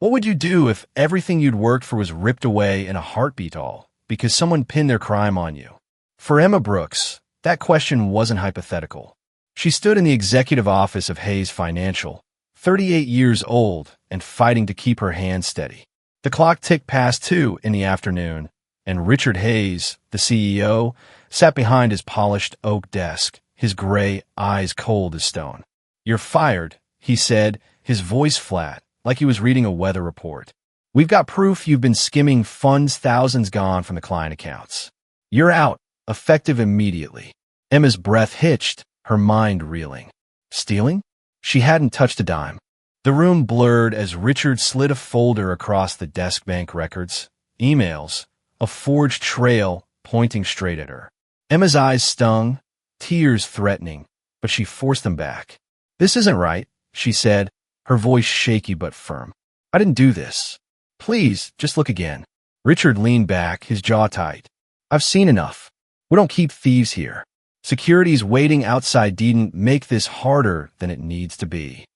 What would you do if everything you'd worked for was ripped away in a heartbeat all because someone pinned their crime on you? For Emma Brooks, that question wasn't hypothetical. She stood in the executive office of Hayes Financial, 38 years old and fighting to keep her hands steady. The clock ticked past 2 in the afternoon, and Richard Hayes, the CEO, sat behind his polished oak desk, his gray eyes cold as stone. "You're fired," he said, his voice flat, like he was reading a weather report. "We've got proof you've been skimming funds, thousands gone from the client accounts. You're out, effective immediately." Emma's breath hitched, her mind reeling. Stealing? She hadn't touched a dime. The room blurred as Richard slid a folder across the desk. Bank records, emails, a forged trail pointing straight at her. Emma's eyes stung, tears threatening, but she forced them back. "This isn't right," she said, her voice shaky but firm. "I didn't do this. Please, just look again." Richard leaned back, his jaw tight. "I've seen enough. We don't keep thieves here. Security's waiting outside. Didn't make this harder than it needs to be."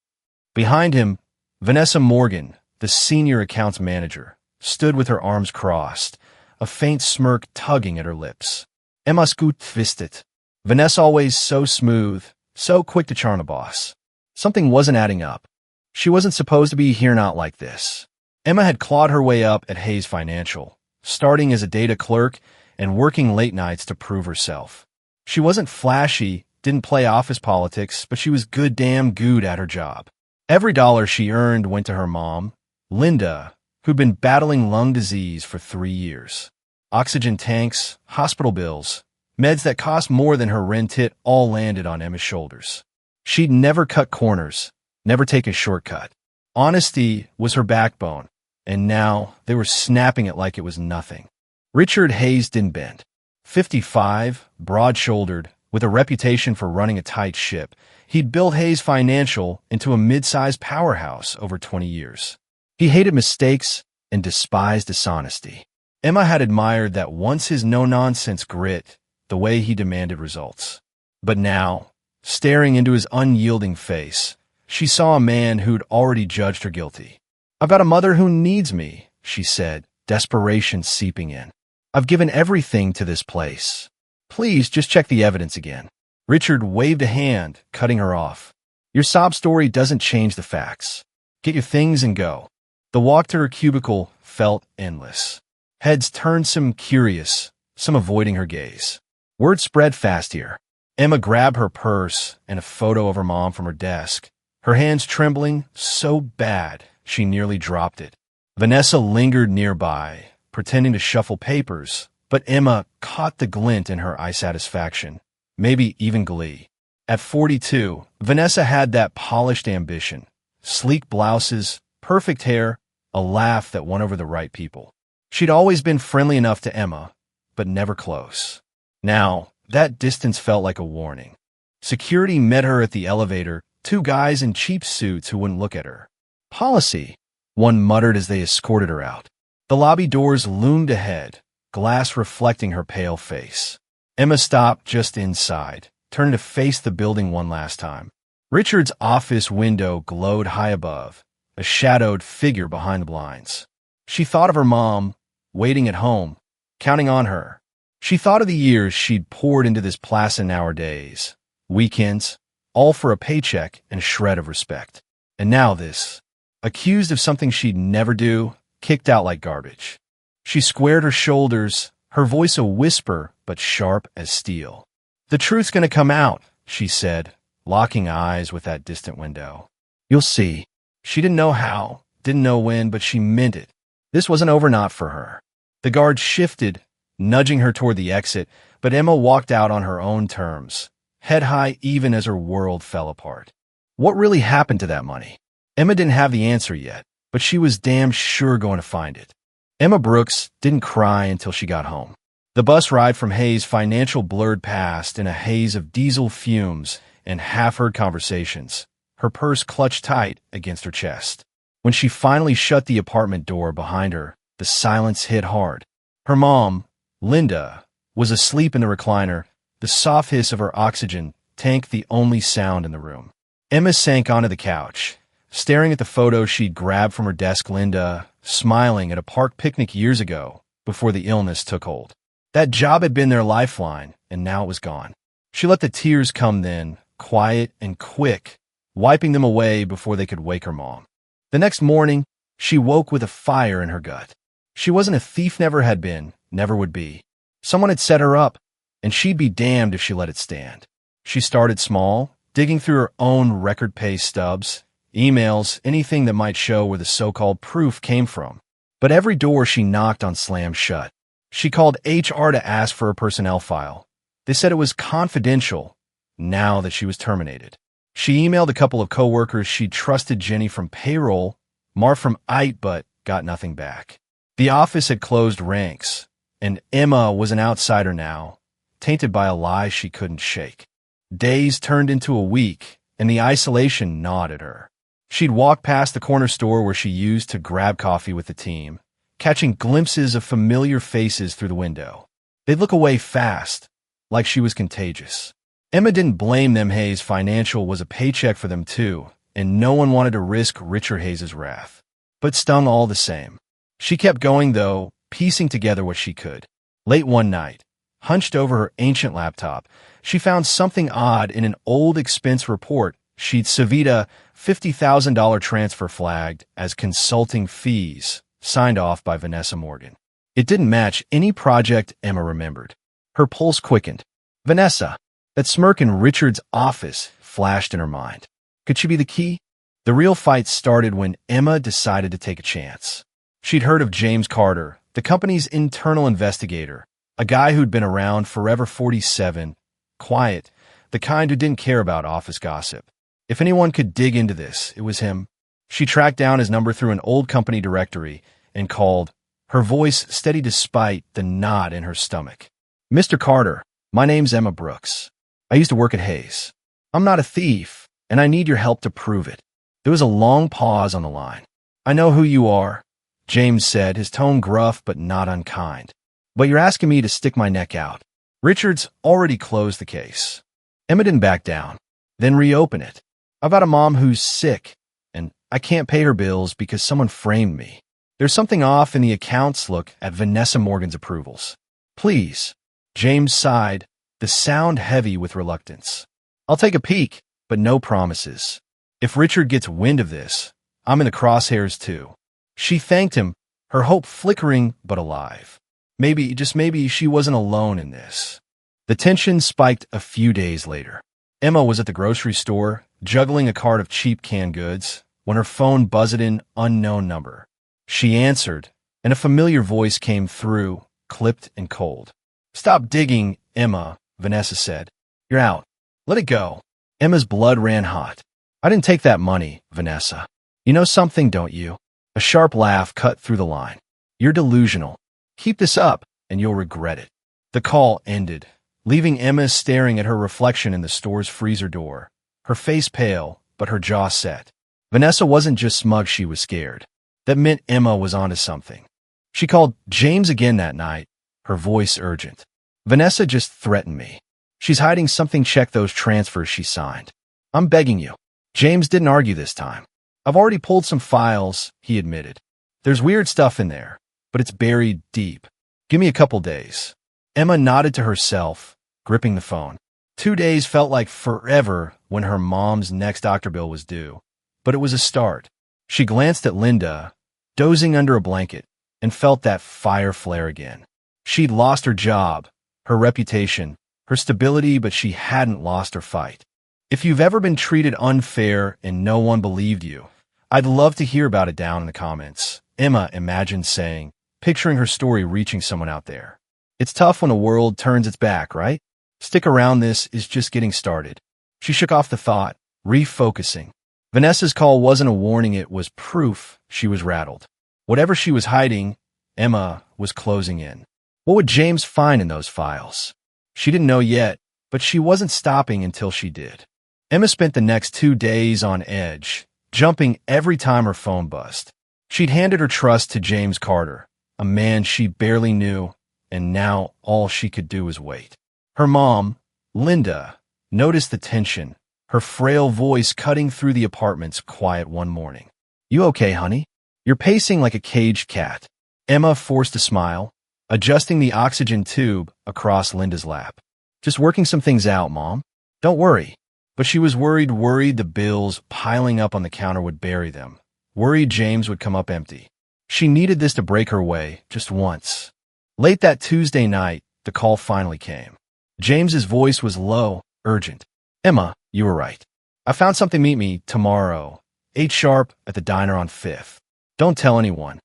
Behind him, Vanessa Morgan, the senior accounts manager, stood with her arms crossed, a faint smirk tugging at her lips. "Emma's gut twisted." Vanessa always so smooth, so quick to charm a boss. Something wasn't adding up. She wasn't supposed to be here not like this. Emma had clawed her way up at Hayes Financial, starting as a data clerk and working late nights to prove herself. She wasn't flashy, didn't play office politics, but she was damn good at her job. Every dollar she earned went to her mom, Linda, who'd been battling lung disease for 3 years. Oxygen tanks, hospital bills, meds that cost more than her rent, it all landed on Emma's shoulders. She'd never cut corners, never take a shortcut. Honesty was her backbone, and now they were snapping it like it was nothing. Richard Hayes didn't bend. 55, broad-shouldered, with a reputation for running a tight ship, he'd built Hayes Financial into a mid-sized powerhouse over 20 years. He hated mistakes and despised dishonesty. Emma had admired that once, his no-nonsense grit, the way he demanded results. But now, staring into his unyielding face, she saw a man who'd already judged her guilty. "I've got a mother who needs me," she said, desperation seeping in. "I've given everything to this place. Please just check the evidence again." Richard waved a hand, cutting her off. "Your sob story doesn't change the facts. Get your things and go." The walk to her cubicle felt endless. Heads turned, some curious, some avoiding her gaze. Word spread fast here. Emma grabbed her purse and a photo of her mom from her desk, her hands trembling so bad she nearly dropped it. Vanessa lingered nearby, pretending to shuffle papers, but Emma caught the glint in her eye, satisfaction, maybe even glee. At 42, Vanessa had that polished ambition, sleek blouses, perfect hair, a laugh that won over the right people. She'd always been friendly enough to Emma, but never close. Now, that distance felt like a warning. Security met her at the elevator, 2 guys in cheap suits who wouldn't look at her. "Policy," one muttered as they escorted her out. The lobby doors loomed ahead, glass reflecting her pale face. Emma stopped just inside, turned to face the building one last time. Richard's office window glowed high above, a shadowed figure behind the blinds. She thought of her mom, waiting at home, counting on her. She thought of the years she'd poured into this place nowadays, weekends, all for a paycheck and a shred of respect. And now this, accused of something she'd never do, kicked out like garbage. She squared her shoulders, her voice a whisper but sharp as steel. "The truth's gonna come out," she said, locking eyes with that distant window. "You'll see." She didn't know how, didn't know when, but she meant it. This wasn't over, not for her. The guard shifted, nudging her toward the exit, but Emma walked out on her own terms, head high even as her world fell apart. What really happened to that money? Emma didn't have the answer yet, but she was damn sure going to find it. Emma Brooks didn't cry until she got home. The bus ride from Hayes Financial blurred past in a haze of diesel fumes and half-heard conversations, her purse clutched tight against her chest. When she finally shut the apartment door behind her, the silence hit hard. Her mom, Linda, was asleep in the recliner, the soft hiss of her oxygen tank the only sound in the room. Emma sank onto the couch, staring at the photo she'd grabbed from her desk. Linda, smiling at a park picnic years ago, before the illness took hold. That job had been their lifeline, and now it was gone. She let the tears come then, quiet and quick, wiping them away before they could wake her mom. The next morning, she woke with a fire in her gut. She wasn't a thief, never had been, never would be. Someone had set her up, and she'd be damned if she let it stand. She started small, digging through her own record pay stubs, emails, anything that might show where the so-called proof came from. But every door she knocked on slammed shut. She called HR to ask for a personnel file. They said it was confidential, now that she was terminated. She emailed a couple of coworkers she trusted, Jenny from payroll, Mar from IT, but got nothing back. The office had closed ranks, and Emma was an outsider now, tainted by a lie she couldn't shake. Days turned into a week, and the isolation gnawed at her. She'd walk past the corner store where she used to grab coffee with the team, catching glimpses of familiar faces through the window. They'd look away fast, like she was contagious. Emma didn't blame them. Hayes Financial was a paycheck for them too, and no one wanted to risk Richard Hayes' wrath. But stung all the same. She kept going, though, piecing together what she could. Late one night, hunched over her ancient laptop, she found something odd in an old expense report. She'd Savita $50,000 transfer flagged as consulting fees, signed off by Vanessa Morgan. It didn't match any project Emma remembered. Her pulse quickened. Vanessa, that smirk in Richard's office, flashed in her mind. Could she be the key? The real fight started when Emma decided to take a chance. She'd heard of James Carter, the company's internal investigator, a guy who'd been around forever. 47, quiet, the kind who didn't care about office gossip. If anyone could dig into this, it was him. She tracked down his number through an old company directory and called, her voice steady despite the knot in her stomach. Mr. Carter, my name's Emma Brooks. I used to work at Hayes. I'm not a thief, and I need your help to prove it. There was a long pause on the line. I know who you are, James said, his tone gruff but not unkind. But you're asking me to stick my neck out. Richard's already closed the case. Emma didn't back down, then reopen it. I've got a mom who's sick, and I can't pay her bills because someone framed me. There's something off in the accounts. Look at Vanessa Morgan's approvals. Please. James sighed, the sound heavy with reluctance. I'll take a peek, but no promises. If Richard gets wind of this, I'm in the crosshairs too. She thanked him, her hope flickering but alive. Maybe, just maybe, she wasn't alone in this. The tension spiked a few days later. Emma was at the grocery store, juggling a cart of cheap canned goods, when her phone buzzed in unknown number. She answered, and a familiar voice came through, clipped and cold. Stop digging, Emma, Vanessa said. You're out. Let it go. Emma's blood ran hot. I didn't take that money, Vanessa. You know something, don't you? A sharp laugh cut through the line. You're delusional. Keep this up, and you'll regret it. The call ended, leaving Emma staring at her reflection in the store's freezer door, her face pale, but her jaw set. Vanessa wasn't just smug, she was scared. That meant Emma was onto something. She called James again that night, her voice urgent. Vanessa just threatened me. She's hiding something. Check those transfers she signed. I'm begging you. James didn't argue this time. I've already pulled some files, he admitted. There's weird stuff in there, but it's buried deep. Give me a couple days. Emma nodded to herself, gripping the phone. 2 days felt like forever when her mom's next doctor bill was due, but it was a start. She glanced at Linda, dozing under a blanket, and felt that fire flare again. She'd lost her job, her reputation, her stability, but she hadn't lost her fight. If you've ever been treated unfair and no one believed you, I'd love to hear about it down in the comments, Emma imagined saying, picturing her story reaching someone out there. It's tough when a world turns its back, right? Stick around, this is just getting started. She shook off the thought, refocusing. Vanessa's call wasn't a warning, it was proof she was rattled. Whatever she was hiding, Emma was closing in. What would James find in those files? She didn't know yet, but she wasn't stopping until she did. Emma spent the next 2 days on edge, jumping every time her phone buzzed. She'd handed her trust to James Carter, a man she barely knew, and now all she could do was wait. Her mom, Linda, noticed the tension, her frail voice cutting through the apartment's quiet one morning. "You okay, honey? You're pacing like a caged cat." Emma forced a smile, adjusting the oxygen tube across Linda's lap. "Just working some things out, Mom. Don't worry." But she was worried the bills piling up on the counter would bury them, worried James would come up empty. She needed this to break her way just once. Late that Tuesday night, the call finally came. James's voice was low, urgent. "Emma, you were right. I found something. Meet me tomorrow, 8 sharp at the diner on 5th. Don't tell anyone."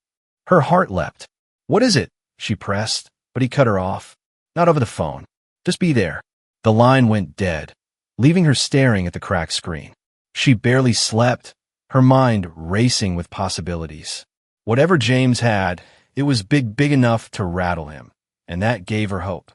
Her heart leapt. "What is it?" she pressed, but he cut her off. "Not over the phone. Just be there." The line went dead, leaving her staring at the cracked screen. She barely slept, her mind racing with possibilities. Whatever James had, it was big enough to rattle him, and that gave her hope.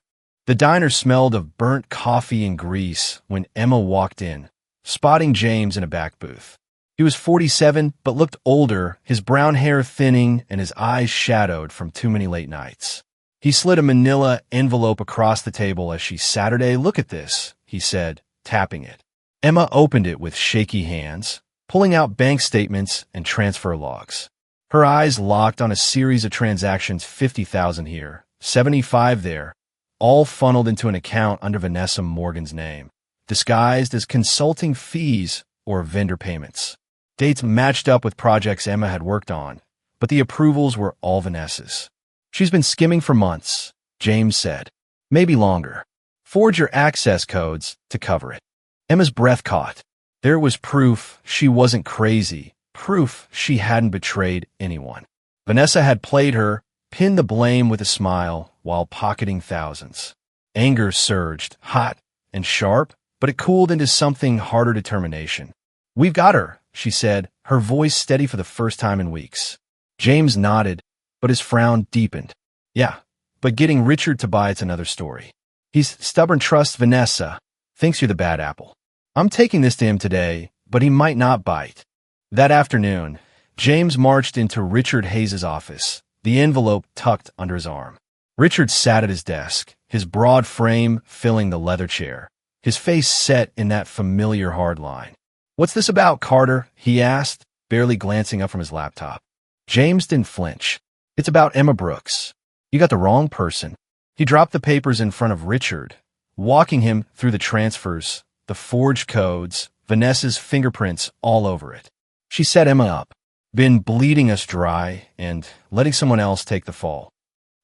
The diner smelled of burnt coffee and grease when Emma walked in, spotting James in a back booth. He was 47, but looked older, his brown hair thinning and his eyes shadowed from too many late nights. He slid a manila envelope across the table as she "Saturday, look at this," he said, tapping it. Emma opened it with shaky hands, pulling out bank statements and transfer logs. Her eyes locked on a series of transactions, 50,000 here, 75 there, all funneled into an account under Vanessa Morgan's name, disguised as consulting fees or vendor payments. Dates matched up with projects Emma had worked on, but the approvals were all Vanessa's. "She's been skimming for months," James said. "Maybe longer. Forge your access codes to cover it." Emma's breath caught. There was proof she wasn't crazy, proof she hadn't betrayed anyone. Vanessa had played her, pinned the blame with a smile while pocketing thousands. Anger surged, hot and sharp, but it cooled into something harder: determination. "We've got her," she said, her voice steady for the first time in weeks. James nodded, but his frown deepened. "Yeah, but getting Richard to buy it's another story. He's stubborn, trusts Vanessa, thinks you're the bad apple. I'm taking this to him today, but he might not bite." That afternoon, James marched into Richard Hayes' office, the envelope tucked under his arm. Richard sat at his desk, his broad frame filling the leather chair, his face set in that familiar hard line. "What's this about, Carter?" he asked, barely glancing up from his laptop. James didn't flinch. "It's about Emma Brooks. You got the wrong person." He dropped the papers in front of Richard, walking him through the transfers, the forged codes, Vanessa's fingerprints all over it. "She set Emma up, been bleeding us dry, and letting someone else take the fall."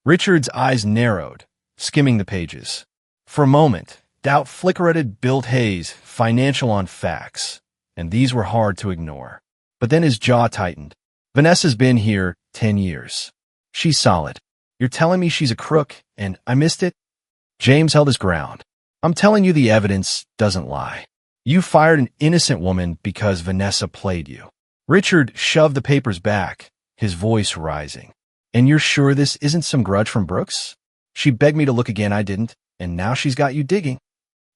Richard's eyes narrowed, skimming the pages. For a moment, doubt flickered at Bill Hayes' financial on facts, and these were hard to ignore. But then his jaw tightened. "Vanessa's been here 10 years. She's solid. You're telling me she's a crook, and I missed it?" James held his ground. "I'm telling you the evidence doesn't lie. You fired an innocent woman because Vanessa played you." Richard shoved the papers back, his voice rising. "And you're sure this isn't some grudge from Brooks? She begged me to look again, I didn't, and now she's got you digging."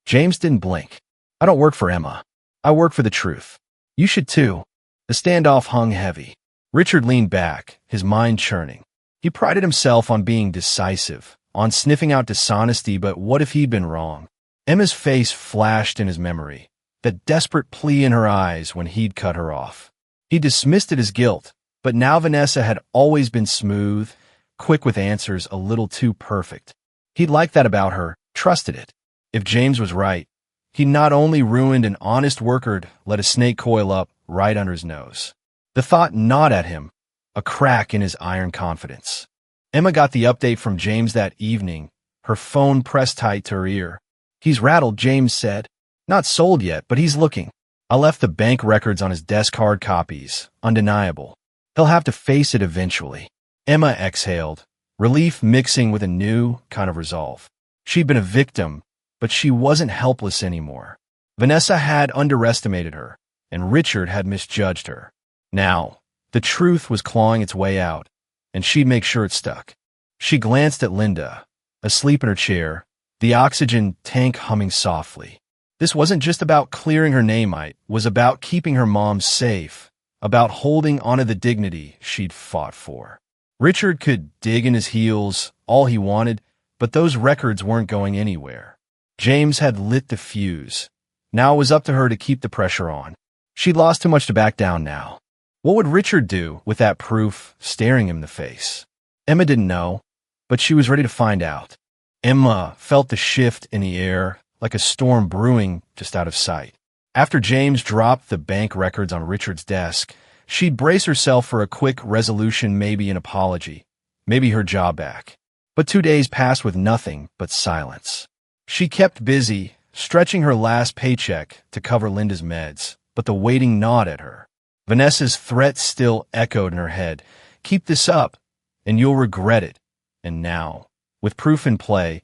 James didn't blink. "I don't work for Emma. I work for the truth. You should too." The standoff hung heavy. Richard leaned back, his mind churning. He prided himself on being decisive, on sniffing out dishonesty, but what if he'd been wrong? Emma's face flashed in his memory, that desperate plea in her eyes when he'd cut her off. He dismissed it as guilt, but now Vanessa had always been smooth, quick with answers, a little too perfect. He'd liked that about her, trusted it. If James was right, he not only ruined an honest worker'd let a snake coil up right under his nose. The thought gnawed at him, a crack in his iron confidence. Emma got the update from James that evening, her phone pressed tight to her ear. "He's rattled," James said. "Not sold yet, but he's looking. I left the bank records on his desk, hard copies, undeniable. He'll have to face it eventually." Emma exhaled, relief mixing with a new kind of resolve. She'd been a victim, but she wasn't helpless anymore. Vanessa had underestimated her, and Richard had misjudged her. Now, the truth was clawing its way out, and she'd make sure it stuck. She glanced at Linda, asleep in her chair, the oxygen tank humming softly. This wasn't just about clearing her name, it was about keeping her mom safe, about holding onto the dignity she'd fought for. Richard could dig in his heels all he wanted, but those records weren't going anywhere. James had lit the fuse. Now it was up to her to keep the pressure on. She'd lost too much to back down now. What would Richard do with that proof staring him in the face? Emma didn't know, but she was ready to find out. Emma felt the shift in the air, like a storm brewing just out of sight. After James dropped the bank records on Richard's desk, she'd brace herself for a quick resolution, maybe an apology, maybe her job back. But 2 days passed with nothing but silence. She kept busy, stretching her last paycheck to cover Linda's meds, but the waiting gnawed at her. Vanessa's threat still echoed in her head. Keep this up, and you'll regret it. And now, with proof in play,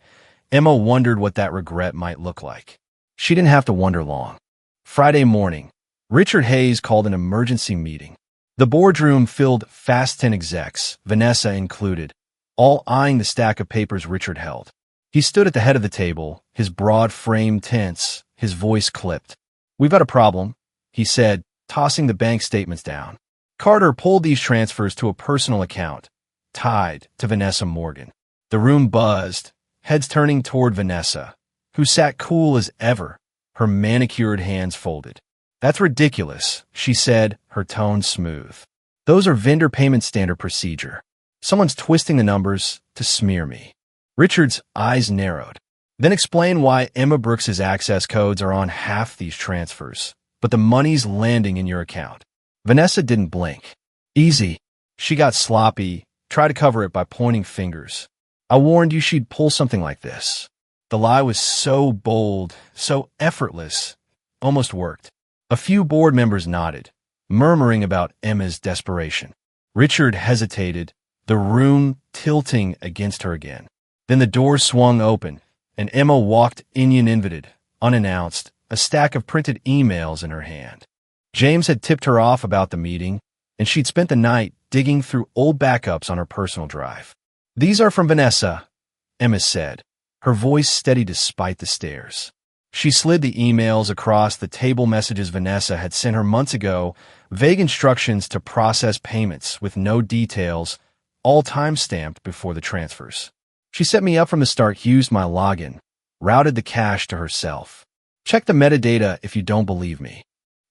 Emma wondered what that regret might look like. She didn't have to wonder long. Friday morning, Richard Hayes called an emergency meeting. The boardroom filled Fast 10 execs, Vanessa included, all eyeing the stack of papers Richard held. He stood at the head of the table, his broad frame tense, his voice clipped. "We've got a problem," he said, tossing the bank statements down. Carter pulled these transfers to a personal account, tied to Vanessa Morgan. The room buzzed, heads turning toward Vanessa, who sat cool as ever, her manicured hands folded. "That's ridiculous," she said, her tone smooth. "Those are vendor payment standard procedure. Someone's twisting the numbers to smear me." Richard's eyes narrowed. "Then explain why Emma Brooks's access codes are on half these transfers, but the money's landing in your account." Vanessa didn't blink. "Easy." She got sloppy, tried to cover it by pointing fingers. "I warned you she'd pull something like this." The lie was so bold, so effortless, almost worked. A few board members nodded, murmuring about Emma's desperation. Richard hesitated, the room tilting against her again. Then the door swung open, and Emma walked in invited, unannounced, a stack of printed emails in her hand. James had tipped her off about the meeting, and she'd spent the night digging through old backups on her personal drive. "These are from Vanessa," Emma said, her voice steady despite the stares. She slid the emails across the table messages Vanessa had sent her months ago, vague instructions to process payments with no details, all time-stamped before the transfers. "She set me up from the start, used my login, routed the cash to herself. Check the metadata if you don't believe me."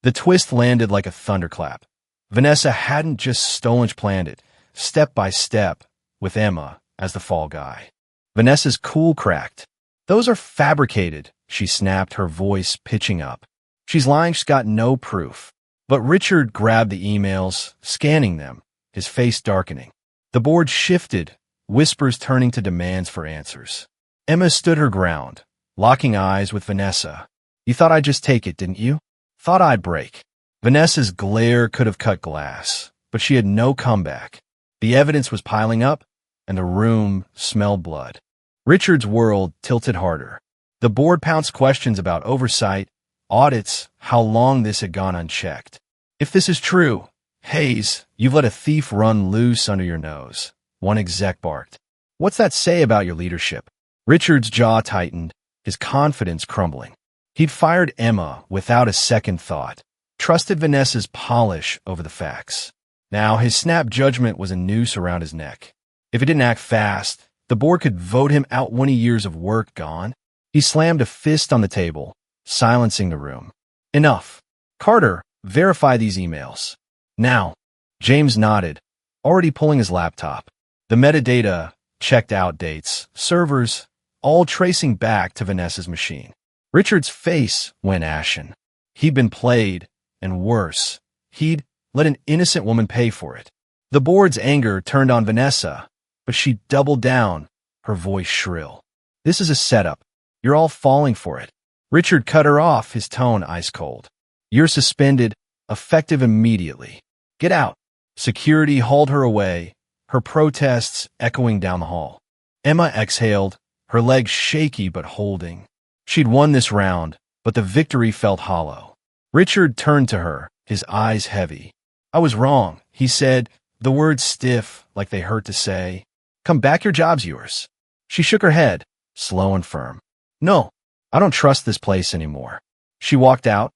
The twist landed like a thunderclap. Vanessa hadn't just stolen planned it, step by step, with Emma as the fall guy. Vanessa's cool cracked. "Those are fabricated," she snapped, her voice pitching up. "She's lying, she's got no proof." But Richard grabbed the emails, scanning them, his face darkening. The board shifted, whispers turning to demands for answers. Emma stood her ground, locking eyes with Vanessa. "You thought I'd just take it, didn't you? Thought I'd break." Vanessa's glare could have cut glass, but she had no comeback. The evidence was piling up, and the room smelled blood. Richard's world tilted harder. The board pounced questions about oversight, audits, how long this had gone unchecked. "If this is true, Hayes, you've let a thief run loose under your nose," one exec barked. "What's that say about your leadership?" Richard's jaw tightened, his confidence crumbling. He'd fired Emma without a second thought, trusted Vanessa's polish over the facts. Now his snap judgment was a noose around his neck. If he didn't act fast, the board could vote him out, 20 years of work gone. He slammed a fist on the table, silencing the room. "Enough. Carter, verify these emails." "Now." James nodded, already pulling his laptop. The metadata, checked out dates, servers, all tracing back to Vanessa's machine. Richard's face went ashen. He'd been played, and worse, he'd let an innocent woman pay for it. The board's anger turned on Vanessa, but she doubled down, her voice shrill. "This is a setup. You're all falling for it." Richard cut her off, his tone ice cold. "You're suspended, effective immediately. Get out." Security hauled her away, her protests echoing down the hall. Emma exhaled, her legs shaky but holding. She'd won this round, but the victory felt hollow. Richard turned to her, his eyes heavy. "I was wrong," he said, the words stiff like they hurt to say. "Come back, your job's yours." She shook her head, slow and firm. "No, I don't trust this place anymore." She walked out,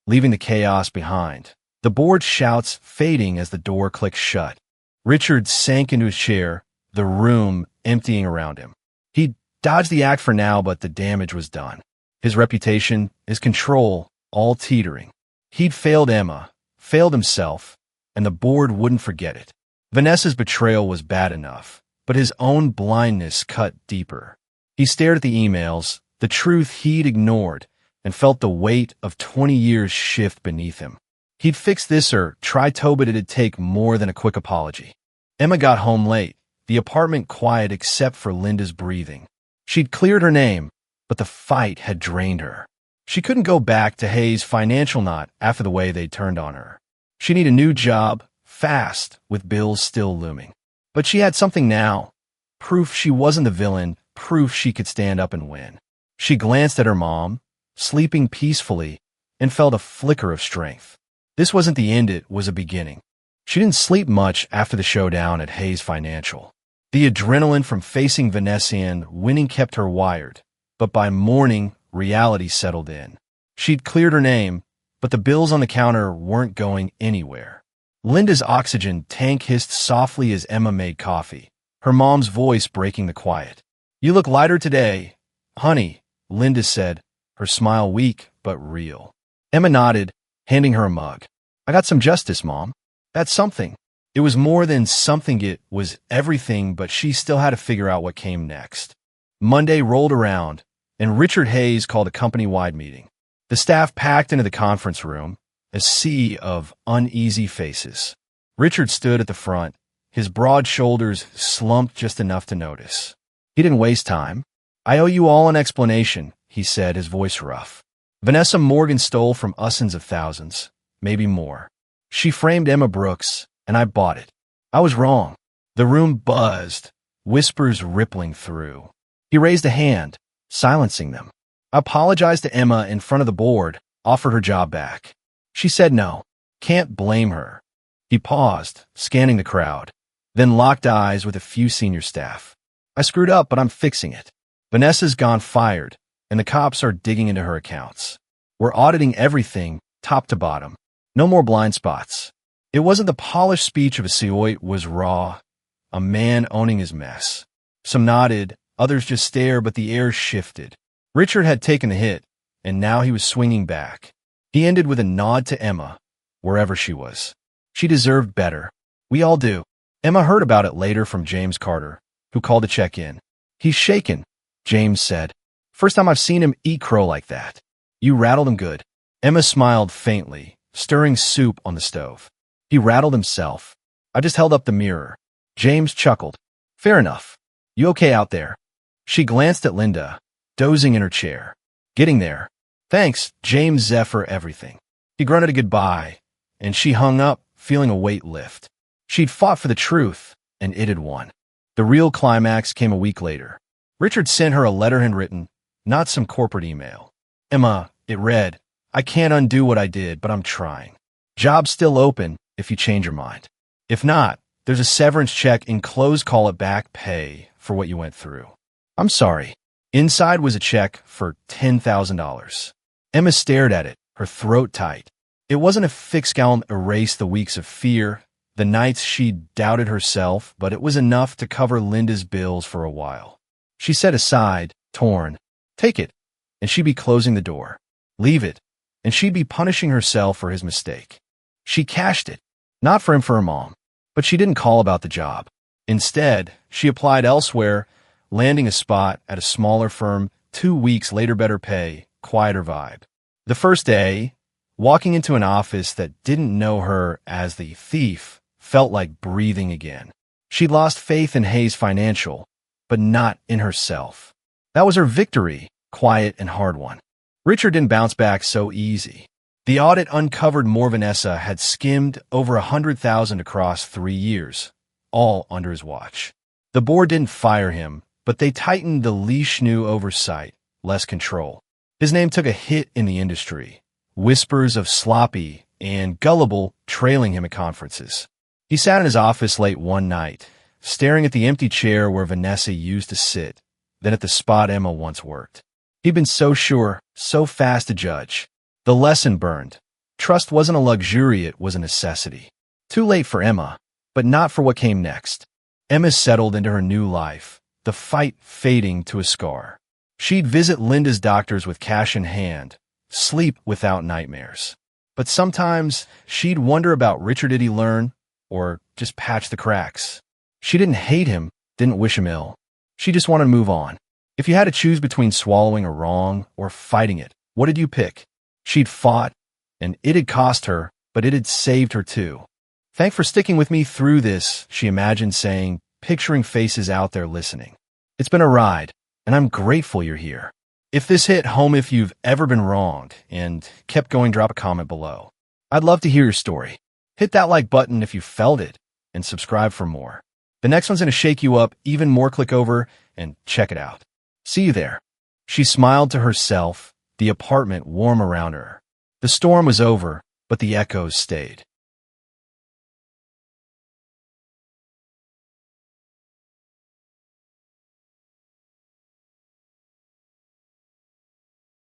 leaving the chaos behind, the board's shouts fading as the door clicked shut. Richard sank into his chair, the room emptying around him. He dodged the act for now, but the damage was done. His reputation, his control, all teetering. He'd failed Emma, failed himself, and the board wouldn't forget it. Vanessa's betrayal was bad enough, but his own blindness cut deeper. He stared at the emails, the truth he'd ignored, and felt the weight of 20 years shift beneath him. He'd fix this or try to, but it'd take more than a quick apology. Emma got home late, the apartment quiet except for Linda's breathing. She'd cleared her name, but the fight had drained her. She couldn't go back to Hayes' financial knot after the way they'd turned on her. She needed a new job, fast, with bills still looming. But she had something now. Proof she wasn't the villain, proof she could stand up and win. She glanced at her mom, sleeping peacefully, and felt a flicker of strength. This wasn't the end, it was a beginning. She didn't sleep much after the showdown at Hayes Financial. The adrenaline from facing Vanessa and winning kept her wired, but by morning, reality settled in. She'd cleared her name, but the bills on the counter weren't going anywhere. Linda's oxygen tank hissed softly as Emma made coffee, her mom's voice breaking the quiet. "You look lighter today, honey," Linda said, her smile weak but real. Emma nodded, handing her a mug. "I got some justice, Mom." That's something. It was more than something, it was everything, but she still had to figure out what came next. Monday rolled around, and Richard Hayes called a company-wide meeting. The staff packed into the conference room, a sea of uneasy faces. Richard stood at the front, his broad shoulders slumped just enough to notice. He didn't waste time. "I owe you all an explanation," he said, his voice rough. "Vanessa Morgan stole from usins of thousands, maybe more. She framed Emma Brooks, and I bought it. I was wrong." The room buzzed, whispers rippling through. He raised a hand, silencing them. "I apologized to Emma in front of the board, offered her job back. She said no. Can't blame her." He paused, scanning the crowd, then locked eyes with a few senior staff. "I screwed up, but I'm fixing it. Vanessa's gone fired, and the cops are digging into her accounts. We're auditing everything, top to bottom. No more blind spots." It wasn't the polished speech of a CEO, it was raw, a man owning his mess. Some nodded, others just stared, but the air shifted. Richard had taken the hit, and now he was swinging back. He ended with a nod to Emma, wherever she was. She deserved better. We all do. Emma heard about it later from James Carter, who called to check in. "He's shaken," James said. "First time I've seen him eat crow like that. You rattled him good." Emma smiled faintly, stirring soup on the stove. "He rattled himself. I just held up the mirror." James chuckled. "Fair enough. You okay out there?" She glanced at Linda, dozing in her chair. "Getting there. Thanks, James Zephyr everything." He grunted a goodbye, and she hung up, feeling a weight lift. She'd fought for the truth, and it had won. The real climax came a week later. Richard sent her a letter handwritten, not some corporate email. "Emma," it read, "I can't undo what I did, but I'm trying. Job's still open if you change your mind. If not, there's a severance check enclosed, call it back pay for what you went through. I'm sorry." Inside was a check for $10,000. Emma stared at it, her throat tight. It wasn't a fixed gown that erased the weeks of fear, the nights she'd doubted herself, but it was enough to cover Linda's bills for a while. She set aside, torn, "Take it," and she'd be closing the door. "Leave it," and she'd be punishing herself for his mistake. She cashed it, not for him, for her mom, but she didn't call about the job. Instead, she applied elsewhere, landing a spot at a smaller firm 2 weeks later, better pay, quieter vibe. The first day, walking into an office that didn't know her as the thief felt like breathing again. She'd lost faith in Hayes Financial, but not in herself. That was her victory, quiet and hard one. Richard didn't bounce back so easy. The audit uncovered more. Vanessa had skimmed over $100,000 across 3 years, all under his watch. The board didn't fire him, but they tightened the leash. New oversight, less control. His name took a hit in the industry, whispers of sloppy and gullible trailing him at conferences. He sat in his office late one night, staring at the empty chair where Vanessa used to sit, then at the spot Emma once worked. He'd been so sure, so fast to judge. The lesson burned. Trust wasn't a luxury, it was a necessity. Too late for Emma, but not for what came next. Emma settled into her new life, the fight fading to a scar. She'd visit Linda's doctors with cash in hand, sleep without nightmares. But sometimes she'd wonder about Richard. Did he learn, or just patch the cracks? She didn't hate him, didn't wish him ill. She just wanted to move on. If you had to choose between swallowing a wrong or fighting it, what did you pick? She'd fought, and it had cost her, but it had saved her too. Thanks for sticking with me through this, she imagined saying, picturing faces out there listening. It's been a ride, and I'm grateful you're here. If this hit home, if you've ever been wronged and kept going, drop a comment below. I'd love to hear your story. Hit that like button if you felt it, and subscribe for more. The next one's going to shake you up even more. Click over and check it out. See you there. She smiled to herself, the apartment warm around her. The storm was over, but the echoes stayed.